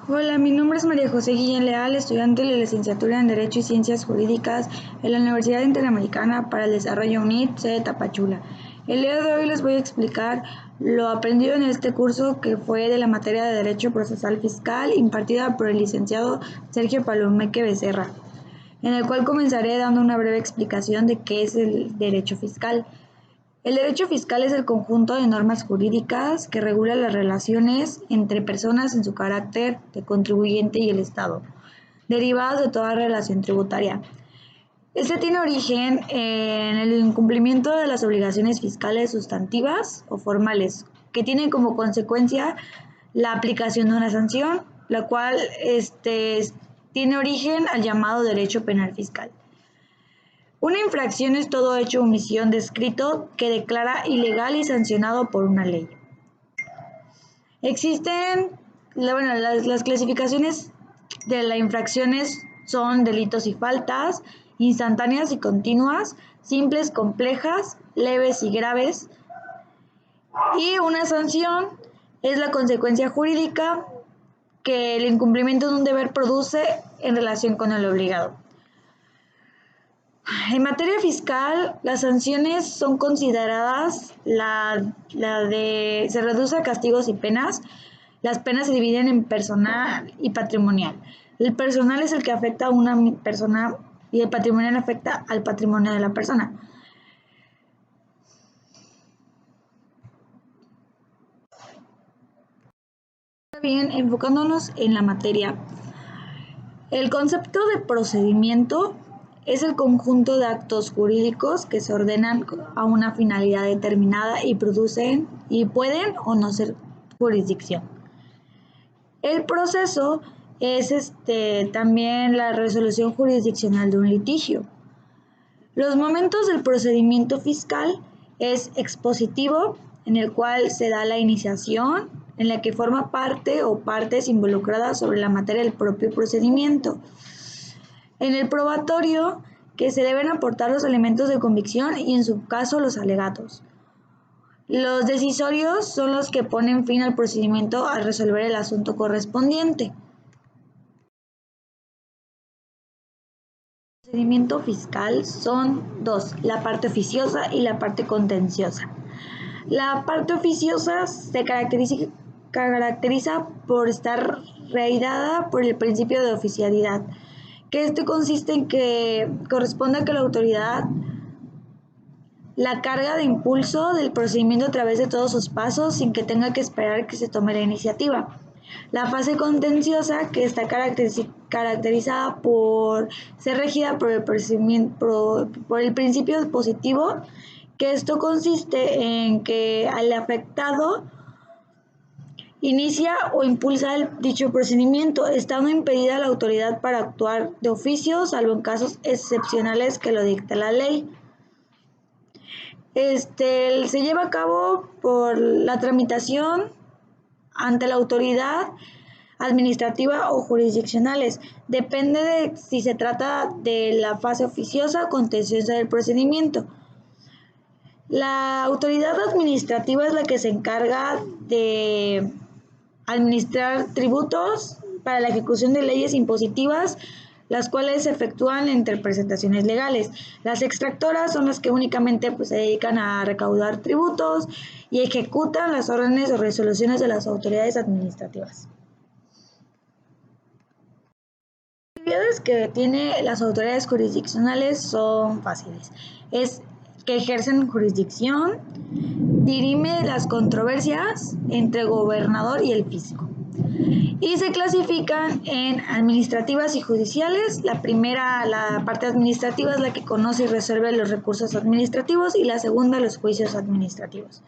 Hola, mi nombre es María José Guillén Leal, estudiante de la licenciatura en Derecho y Ciencias Jurídicas en la Universidad Interamericana para el Desarrollo UNIT, sede Tapachula. El día de hoy les voy a explicar lo aprendido en este curso que fue de la materia de Derecho Procesal Fiscal impartida por el licenciado Sergio Palomeque Becerra, en el cual comenzaré dando una breve explicación de qué es el derecho fiscal. El derecho fiscal es el conjunto de normas jurídicas que regula las relaciones entre personas en su carácter de contribuyente y el Estado, derivadas de toda relación tributaria. Este tiene origen en el incumplimiento de las obligaciones fiscales sustantivas o formales, que tienen como consecuencia la aplicación de una sanción, la cual tiene origen al llamado derecho penal fiscal. Una infracción es todo hecho o omisión descrito que declara ilegal y sancionado por una ley. Existen, las clasificaciones de las infracciones son delitos y faltas, instantáneas y continuas, simples, complejas, leves y graves. Y una sanción es la consecuencia jurídica que el incumplimiento de un deber produce en relación con el obligado. En materia fiscal, las sanciones son consideradas se reduce a castigos y penas. Las penas se dividen en personal y patrimonial. El personal es el que afecta a una persona y el patrimonial afecta al patrimonio de la persona. Bien, enfocándonos en la materia. El concepto de procedimiento es el conjunto de actos jurídicos que se ordenan a una finalidad determinada y producen y pueden o no ser jurisdicción. El proceso es también la resolución jurisdiccional de un litigio. Los momentos del procedimiento fiscal es expositivo, en el cual se da la iniciación, en la que forma parte o partes involucradas sobre la materia del propio procedimiento. En el probatorio, que se deben aportar los elementos de convicción y en su caso los alegatos. Los decisorios son los que ponen fin al procedimiento al resolver el asunto correspondiente. El procedimiento fiscal son dos, la parte oficiosa y la parte contenciosa. La parte oficiosa se caracteriza por estar reidada por el principio de oficialidad, que consiste en que corresponde a que la autoridad la carga de impulso del procedimiento a través de todos sus pasos sin que tenga que esperar que se tome la iniciativa. La fase contenciosa, que está caracterizada por ser regida por el principio positivo, que esto consiste en que al afectado inicia o impulsa dicho procedimiento, estando impedida la autoridad para actuar de oficio, salvo en casos excepcionales que lo dicte la ley. Se lleva a cabo por la tramitación ante la autoridad administrativa o jurisdiccionales. Depende de si se trata de la fase oficiosa o contenciosa del procedimiento. La autoridad administrativa es la que se encarga de administrar tributos para la ejecución de leyes impositivas, las cuales se efectúan entre presentaciones legales. Las extractoras son las que únicamente se dedican a recaudar tributos y ejecutan las órdenes o resoluciones de las autoridades administrativas. Las actividades que tienen las autoridades jurisdiccionales son fáciles. Es que ejercen jurisdicción, dirime las controversias entre el gobernador y el fisco. Y se clasifican en administrativas y judiciales. La primera, la parte administrativa, es la que conoce y resuelve los recursos administrativos, y la segunda, los juicios administrativos.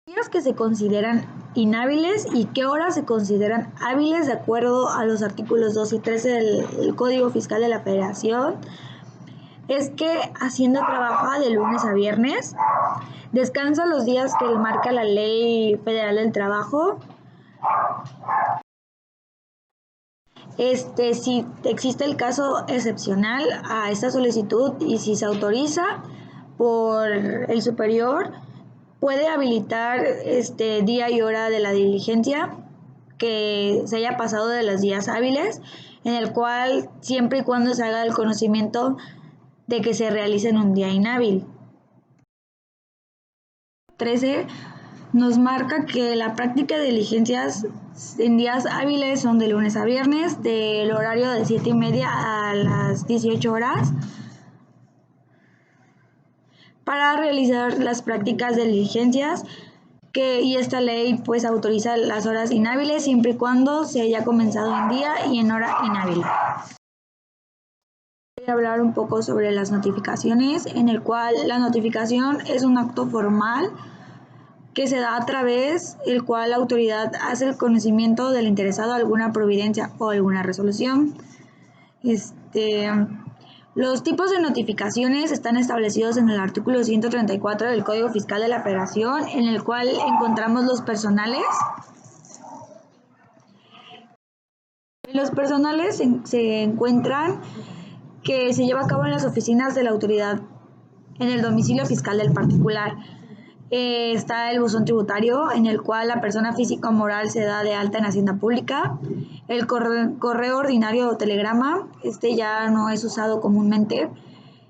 Días que se consideran inhábiles y qué horas se consideran hábiles de acuerdo a los artículos 2 y 13 del Código Fiscal de la Federación. Es que Hacienda trabaja de lunes a viernes, descansa los días que marca la Ley Federal del Trabajo. Si existe el caso excepcional a esta solicitud y si se autoriza por el superior, puede habilitar día y hora de la diligencia que se haya pasado de los días hábiles, en el cual siempre y cuando se haga el conocimiento de que se realice en un día inhábil. 13 nos marca que la práctica de diligencias en días hábiles son de lunes a viernes, del horario de 7:30 a las 18 horas, para realizar las prácticas de diligencias y esta ley pues autoriza las horas inhábiles siempre y cuando se haya comenzado en día y en hora inhábil. Voy a hablar un poco sobre las notificaciones, en el cual la notificación es un acto formal que se da a través el cual la autoridad hace el conocimiento del interesado alguna providencia o alguna resolución. Los tipos de notificaciones están establecidos en el artículo 134 del Código Fiscal de la Federación, en el cual encontramos los personales. En los personales se encuentran que se lleva a cabo en las oficinas de la autoridad en el domicilio fiscal del particular. Está el buzón tributario, en el cual la persona física o moral se da de alta en Hacienda Pública. El correo ordinario o telegrama, ya no es usado comúnmente.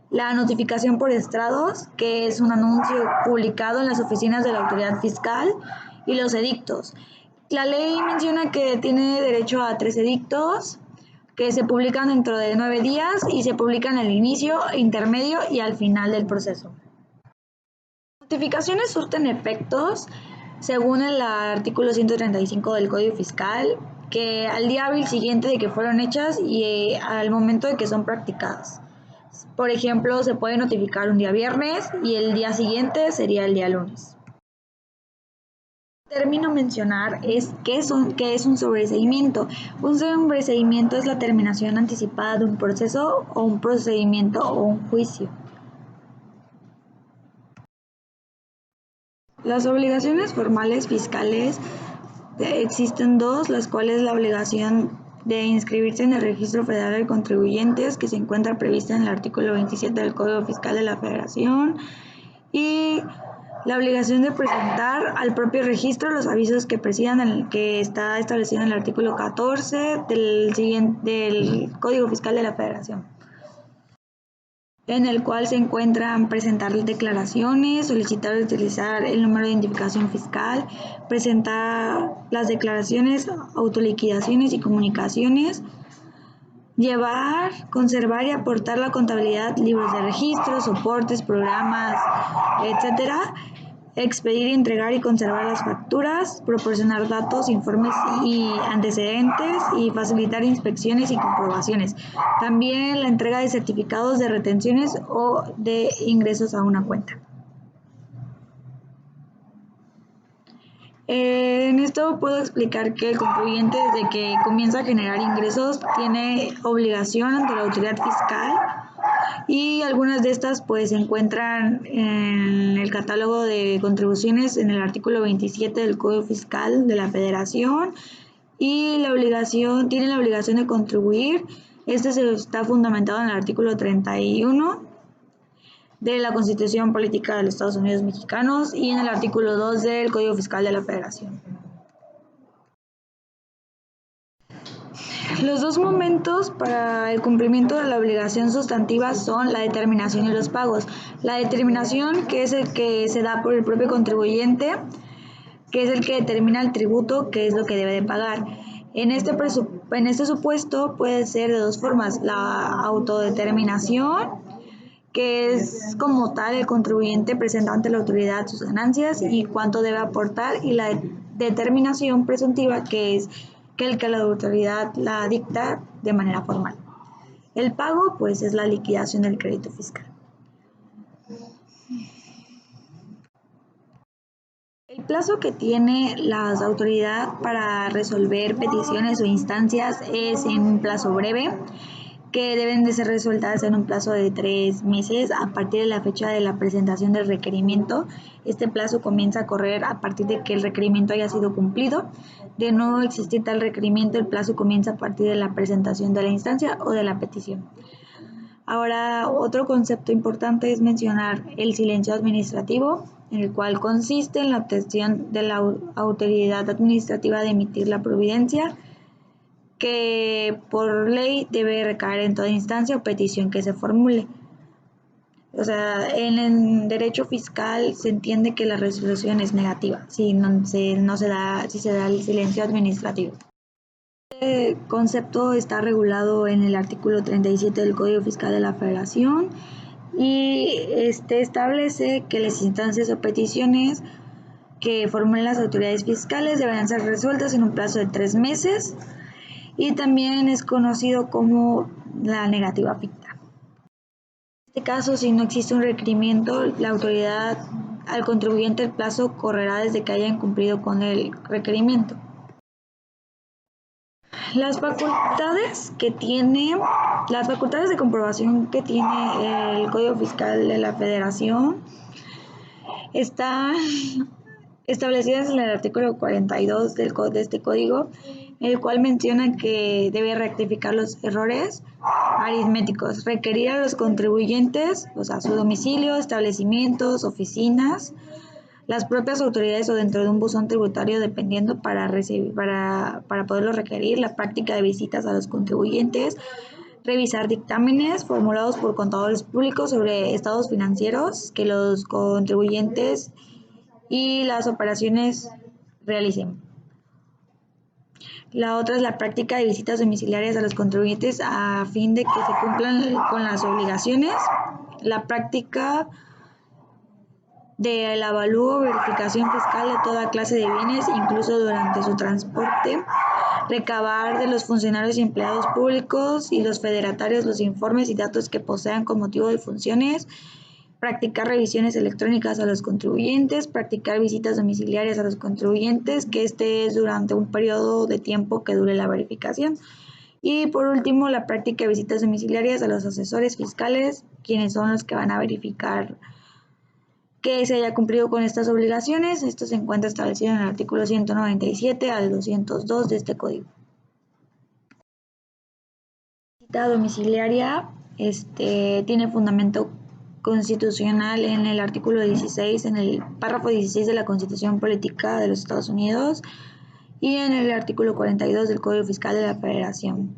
La notificación por estrados, que es un anuncio publicado en las oficinas de la autoridad fiscal. Y los edictos. La ley menciona que tiene derecho a 3 edictos, que se publican dentro de 9 días y se publican al inicio, intermedio y al final del proceso. Las notificaciones surten efectos según el artículo 135 del Código Fiscal, que al día hábil siguiente de que fueron hechas y al momento de que son practicadas. Por ejemplo, se puede notificar un día viernes y el día siguiente sería el día lunes. El término mencionar es ¿qué es un sobreseimiento? Un sobreseimiento es la terminación anticipada de un proceso o un procedimiento o un juicio. Las obligaciones formales fiscales existen dos, las cuales la obligación de inscribirse en el Registro Federal de Contribuyentes, que se encuentra prevista en el artículo 27 del Código Fiscal de la Federación, y la obligación de presentar al propio registro los avisos que precidan, que está establecido en el artículo 14 del Código Fiscal de la Federación, en el cual se encuentran presentar declaraciones, solicitar utilizar el número de identificación fiscal, presentar las declaraciones, autoliquidaciones y comunicaciones, llevar, conservar y aportar la contabilidad, libros de registro, soportes, programas, etcétera, expedir, entregar y conservar las facturas, proporcionar datos, informes y antecedentes y facilitar inspecciones y comprobaciones. También la entrega de certificados de retenciones o de ingresos a una cuenta. En esto puedo explicar que el contribuyente desde que comienza a generar ingresos tiene obligación ante la autoridad fiscal y algunas de estas pues se encuentran en el catálogo de contribuciones en el artículo 27 del Código Fiscal de la Federación y tiene la obligación de contribuir. Se está fundamentado en el artículo 31 de la Constitución Política de los Estados Unidos Mexicanos y en el artículo 2 del Código Fiscal de la Federación. Los dos momentos para el cumplimiento de la obligación sustantiva son la determinación y los pagos. La determinación, que es el que se da por el propio contribuyente, que es el que determina el tributo, que es lo que debe de pagar. En este supuesto puede ser de dos formas: la autodeterminación, que es como tal el contribuyente presenta ante la autoridad sus ganancias y cuánto debe aportar, y la determinación presuntiva, que es que la autoridad la dicta de manera formal. El pago, pues, es la liquidación del crédito fiscal. El plazo que tiene la autoridad para resolver peticiones o instancias es en un plazo breve, que deben de ser resueltas en un plazo de 3 meses a partir de la fecha de la presentación del requerimiento. Este plazo comienza a correr a partir de que el requerimiento haya sido cumplido. De no existir tal requerimiento, el plazo comienza a partir de la presentación de la instancia o de la petición. Ahora, otro concepto importante es mencionar el silencio administrativo, el cual consiste en la obtención de la autoridad administrativa de emitir la providencia, que por ley debe recaer en toda instancia o petición que se formule. O sea, en el derecho fiscal se entiende que la resolución es negativa si se da el silencio administrativo. Este concepto está regulado en el artículo 37 del Código Fiscal de la Federación y establece que las instancias o peticiones que formulen las autoridades fiscales deberán ser resueltas en un plazo de 3 meses y también es conocido como la negativa ficta. En este caso, si no existe un requerimiento, la autoridad al contribuyente el plazo correrá desde que haya incumplido con el requerimiento. Las facultades de comprobación que tiene el Código Fiscal de la Federación están establecidas en el artículo 42 de este código, el cual menciona que debe rectificar los errores aritméticos, requerir a los contribuyentes, o sea, su domicilio, establecimientos, oficinas, las propias autoridades o dentro de un buzón tributario dependiendo para poderlo requerir, la práctica de visitas a los contribuyentes, revisar dictámenes formulados por contadores públicos sobre estados financieros que los contribuyentes y las operaciones realicen. La otra es la práctica de visitas domiciliarias a los contribuyentes a fin de que se cumplan con las obligaciones. La práctica del avalúo o verificación fiscal de toda clase de bienes, incluso durante su transporte. Recabar de los funcionarios y empleados públicos y los federatarios los informes y datos que posean con motivo de funciones. Practicar revisiones electrónicas a los contribuyentes, practicar visitas domiciliarias a los contribuyentes, que es durante un periodo de tiempo que dure la verificación. Y por último, la práctica de visitas domiciliarias a los asesores fiscales, quienes son los que van a verificar que se haya cumplido con estas obligaciones. Esto se encuentra establecido en el artículo 197 al 202 de este código. La visita domiciliaria tiene fundamento constitucional en el artículo 16, en el párrafo 16 de la Constitución Política de los Estados Unidos y en el artículo 42 del Código Fiscal de la Federación.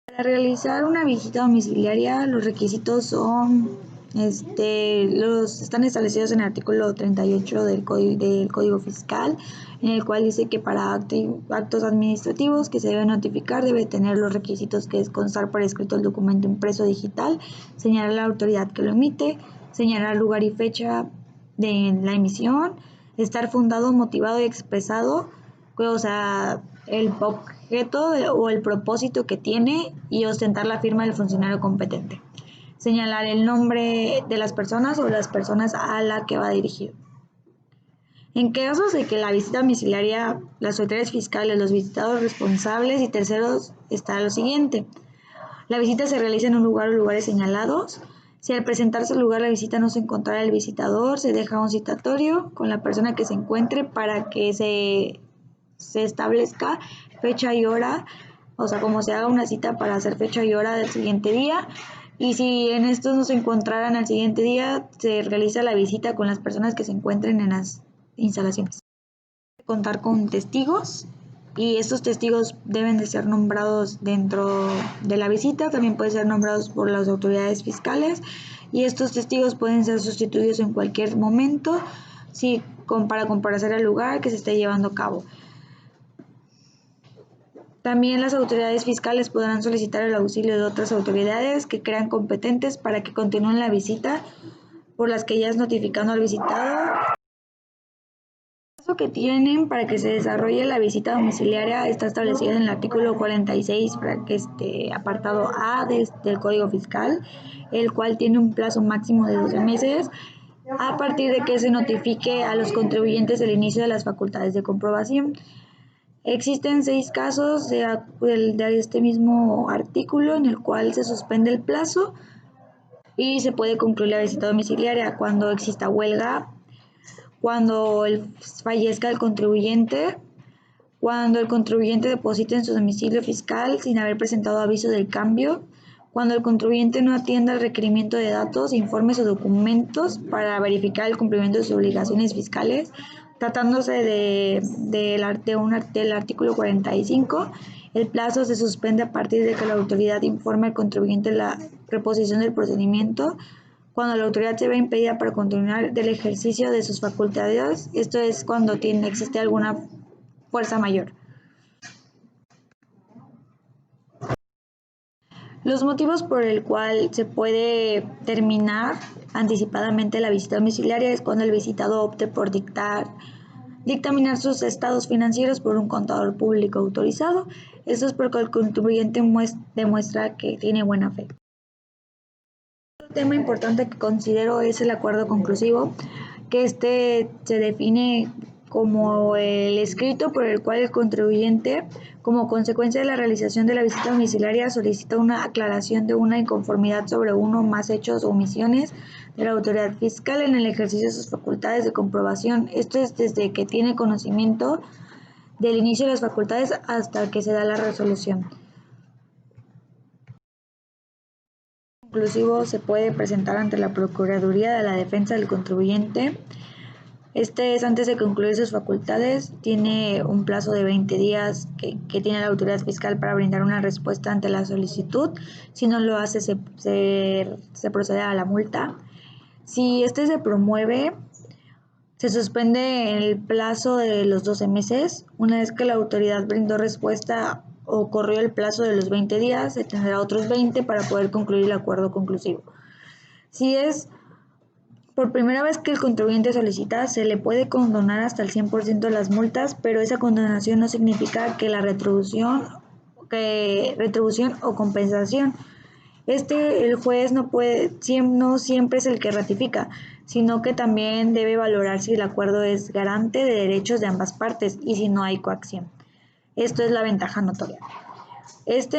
Para realizar una visita domiciliaria, los requisitos son, están establecidos en el artículo 38 del Código Fiscal, en el cual dice que para actos administrativos que se deben notificar debe tener los requisitos que es constar por escrito el documento impreso digital, señalar la autoridad que lo emite, señalar lugar y fecha de la emisión, estar fundado, motivado y expresado, o sea, el objeto o el propósito que tiene y ostentar la firma del funcionario competente. Señalar el nombre de las personas o las personas a la que va dirigido. En casos de que la visita domiciliaria, las autoridades fiscales, los visitados responsables y terceros, está lo siguiente. La visita se realiza en un lugar o lugares señalados. Si al presentarse al lugar la visita no se encontrara el visitador, se deja un citatorio con la persona que se encuentre para que se establezca fecha y hora, o sea, como se haga una cita para hacer fecha y hora del siguiente día. Y si en estos no se encontraran al siguiente día, se realiza la visita con las personas que se encuentren en las instalaciones. Contar con testigos y estos testigos deben de ser nombrados dentro de la visita, también pueden ser nombrados por las autoridades fiscales y estos testigos pueden ser sustituidos en cualquier momento para comparecer al lugar que se esté llevando a cabo. También las autoridades fiscales podrán solicitar el auxilio de otras autoridades que crean competentes para que continúen la visita por las que ya es notificando al visitado. El plazo que tienen para que se desarrolle la visita domiciliaria está establecido en el artículo 46, apartado A del Código Fiscal, el cual tiene un plazo máximo de 12 meses a partir de que se notifique a los contribuyentes el inicio de las facultades de comprobación. Existen 6 casos de este mismo artículo en el cual se suspende el plazo y se puede concluir la visita domiciliaria cuando exista huelga, cuando fallezca el contribuyente, cuando el contribuyente deposite en su domicilio fiscal sin haber presentado aviso del cambio, cuando el contribuyente no atienda al requerimiento de datos, informes o documentos para verificar el cumplimiento de sus obligaciones fiscales, tratándose del artículo 45. El plazo se suspende a partir de que la autoridad informe al contribuyente la reposición del procedimiento cuando la autoridad se ve impedida para continuar del ejercicio de sus facultades. Esto es cuando existe alguna fuerza mayor. Los motivos por el cual se puede terminar anticipadamente la visita domiciliaria es cuando el visitado opte por dictaminar sus estados financieros por un contador público autorizado. Esto es porque el contribuyente demuestra que tiene buena fe. Otro tema importante que considero es el acuerdo conclusivo, que se define como el escrito por el cual el contribuyente, como consecuencia de la realización de la visita domiciliaria, solicita una aclaración de una inconformidad sobre uno o más hechos o omisiones de la autoridad fiscal en el ejercicio de sus facultades de comprobación. Esto es desde que tiene conocimiento del inicio de las facultades hasta que se da la resolución. Conclusivo se puede presentar ante la Procuraduría de la Defensa del Contribuyente. Este es antes de concluir sus facultades, tiene un plazo de 20 días que tiene la autoridad fiscal para brindar una respuesta ante la solicitud. Si no lo hace, se procede a la multa. Si este se promueve, se suspende el plazo de los 12 meses. Una vez que la autoridad brindó respuesta o corrió el plazo de los 20 días, se tendrá otros 20 para poder concluir el acuerdo conclusivo. Si es por primera vez que el contribuyente solicita, se le puede condonar hasta el 100% de las multas, pero esa condonación no significa que la retribución o compensación. El juez no siempre es el que ratifica, sino que también debe valorar si el acuerdo es garante de derechos de ambas partes y si no hay coacción. Esto es la ventaja notoria.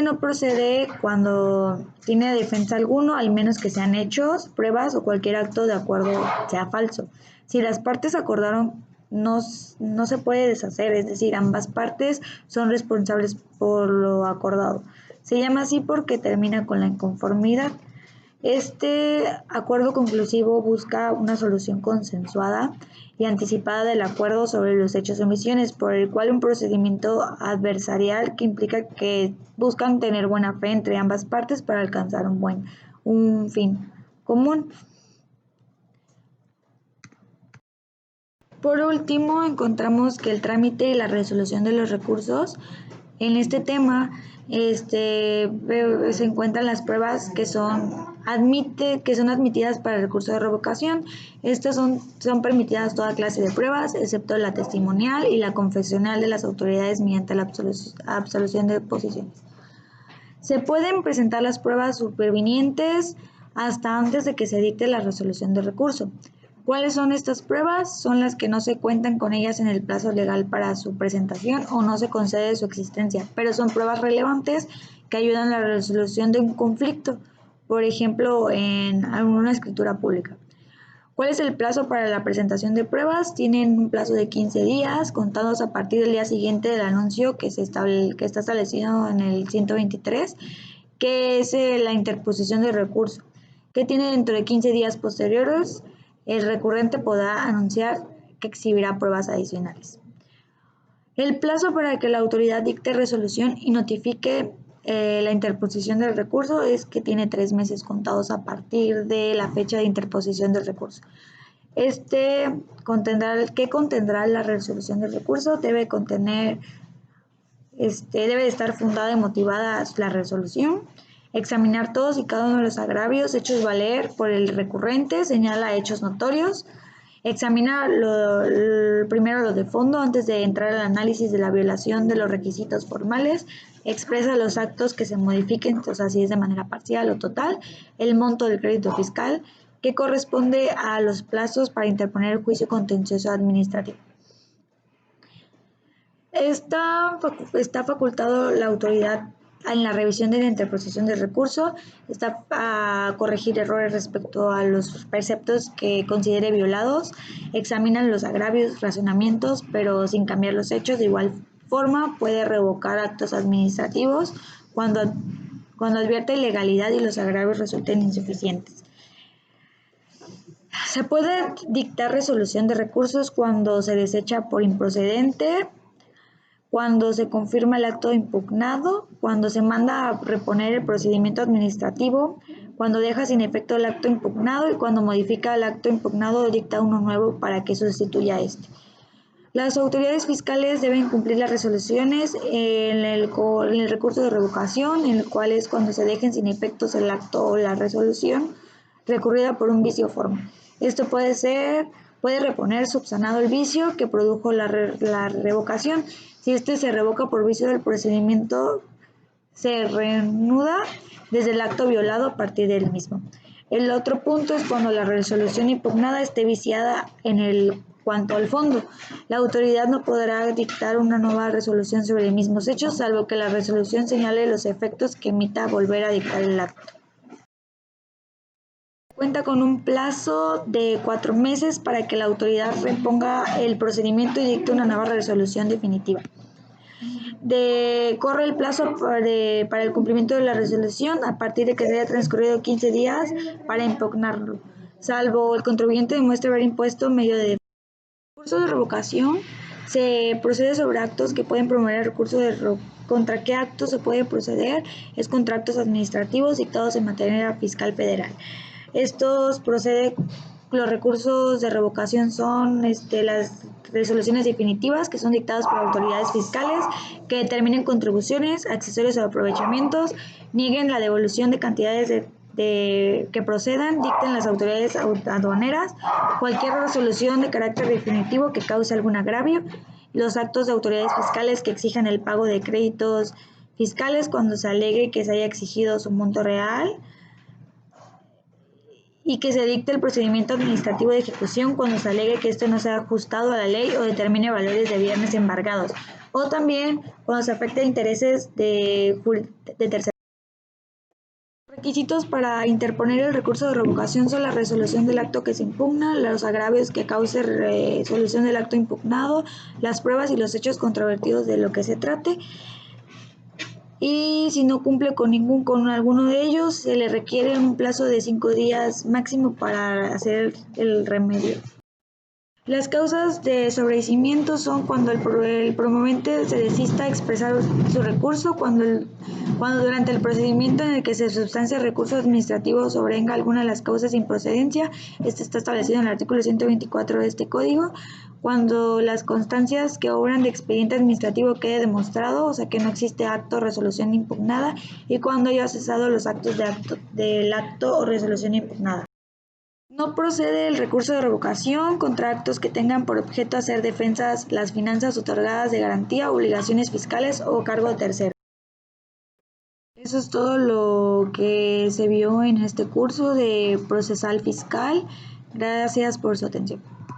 No procede cuando tiene defensa alguno, al menos que sean hechos, pruebas o cualquier acto de acuerdo sea falso. Si las partes acordaron, no se puede deshacer, es decir, ambas partes son responsables por lo acordado. Se llama así porque termina con la inconformidad. Este acuerdo conclusivo busca una solución consensuada y anticipada del acuerdo sobre los hechos o omisiones, por el cual un procedimiento adversarial que implica que buscan tener buena fe entre ambas partes para alcanzar un fin común. Por último, encontramos que el trámite y la resolución de los recursos. En este tema se encuentran las pruebas que son admitidas para el recurso de revocación. Estas son permitidas toda clase de pruebas, excepto la testimonial y la confesional de las autoridades mediante la absolución de posiciones. Se pueden presentar las pruebas supervinientes hasta antes de que se dicte la resolución de recurso. ¿Cuáles son estas pruebas? Son las que no se cuentan con ellas en el plazo legal para su presentación o no se concede su existencia, pero son pruebas relevantes que ayudan a la resolución de un conflicto, por ejemplo, en alguna escritura pública. ¿Cuál es el plazo para la presentación de pruebas? Tienen un plazo de 15 días, contados a partir del día siguiente del anuncio que está establecido en el 123, que es la interposición de recurso, que tiene dentro de 15 días posteriores. El recurrente podrá anunciar que exhibirá pruebas adicionales. El plazo para que la autoridad dicte resolución y notifique la interposición del recurso es que tiene 3 meses contados a partir de la fecha de interposición del recurso. ¿Qué contendrá la resolución del recurso? Debe estar fundada y motivada la resolución. Examinar todos y cada uno de los agravios hechos valer por el recurrente, señala hechos notorios. Examina primero lo de fondo antes de entrar al análisis de la violación de los requisitos formales. Expresa los actos que se modifiquen, o sea, si es de manera parcial o total. El monto del crédito fiscal, que corresponde a los plazos para interponer el juicio contencioso administrativo. Está facultado la autoridad en la revisión de la interposición del recurso, está a corregir errores respecto a los preceptos que considere violados, examinan los agravios, razonamientos, pero sin cambiar los hechos. De igual forma, puede revocar actos administrativos cuando cuando advierte ilegalidad y los agravios resulten insuficientes. Se puede dictar resolución de recursos cuando se desecha por improcedente, cuando se confirma el acto impugnado, cuando se manda a reponer el procedimiento administrativo, cuando deja sin efecto el acto impugnado y cuando modifica el acto impugnado o dicta uno nuevo para que sustituya a este. Las autoridades fiscales deben cumplir las resoluciones en el recurso de revocación, en el cual es cuando se dejen sin efectos el acto o la resolución recurrida por un vicio o forma. Esto puede reponer subsanado el vicio que produjo la revocación. Si este se revoca por vicio del procedimiento, se reanuda desde el acto violado a partir del mismo. El otro punto es cuando la resolución impugnada esté viciada en cuanto al fondo. La autoridad no podrá dictar una nueva resolución sobre mismos hechos, salvo que la resolución señale los efectos que emita volver a dictar el acto. Cuenta con un plazo de 4 meses para que la autoridad reponga el procedimiento y dicte una nueva resolución definitiva. Corre el plazo para el cumplimiento de la resolución a partir de que se haya transcurrido 15 días para impugnarlo, salvo el contribuyente demuestre haber impuesto medio de recurso de revocación. Se procede sobre actos que pueden promover el recurso de ¿Contra qué actos se puede proceder? Es contra actos administrativos dictados en materia fiscal federal. Los recursos de revocación son las resoluciones definitivas que son dictadas por autoridades fiscales que determinen contribuciones, accesorios o aprovechamientos, nieguen la devolución de cantidades que procedan, dicten las autoridades aduaneras, cualquier resolución de carácter definitivo que cause algún agravio, los actos de autoridades fiscales que exijan el pago de créditos fiscales cuando se alegue que se haya exigido su monto real, y que se dicte el procedimiento administrativo de ejecución cuando se alegue que esto no sea ajustado a la ley o determine valores de bienes embargados, o también cuando se afecte intereses de terceros. Los requisitos para interponer el recurso de revocación son la resolución del acto que se impugna, los agravios que cause resolución del acto impugnado, las pruebas y los hechos controvertidos de lo que se trate. Y si no cumple con alguno de ellos, se le requiere un plazo de 5 días máximo para hacer el remedio. Las causas de sobreseimiento son cuando el promovente se desista a expresar su recurso, cuando durante el procedimiento en el que se sustancia el recurso administrativo sobrevenga alguna de las causas de improcedencia. Esto está establecido en el artículo 124 de este código. Cuando las constancias que obran de expediente administrativo quede demostrado, o sea que no existe acto o resolución impugnada, y cuando haya cesado los actos del acto o resolución impugnada. No procede el recurso de revocación contra actos que tengan por objeto hacer defensas las finanzas otorgadas de garantía, obligaciones fiscales o cargo de tercero. Eso es todo lo que se vio en este curso de procesal fiscal. Gracias por su atención.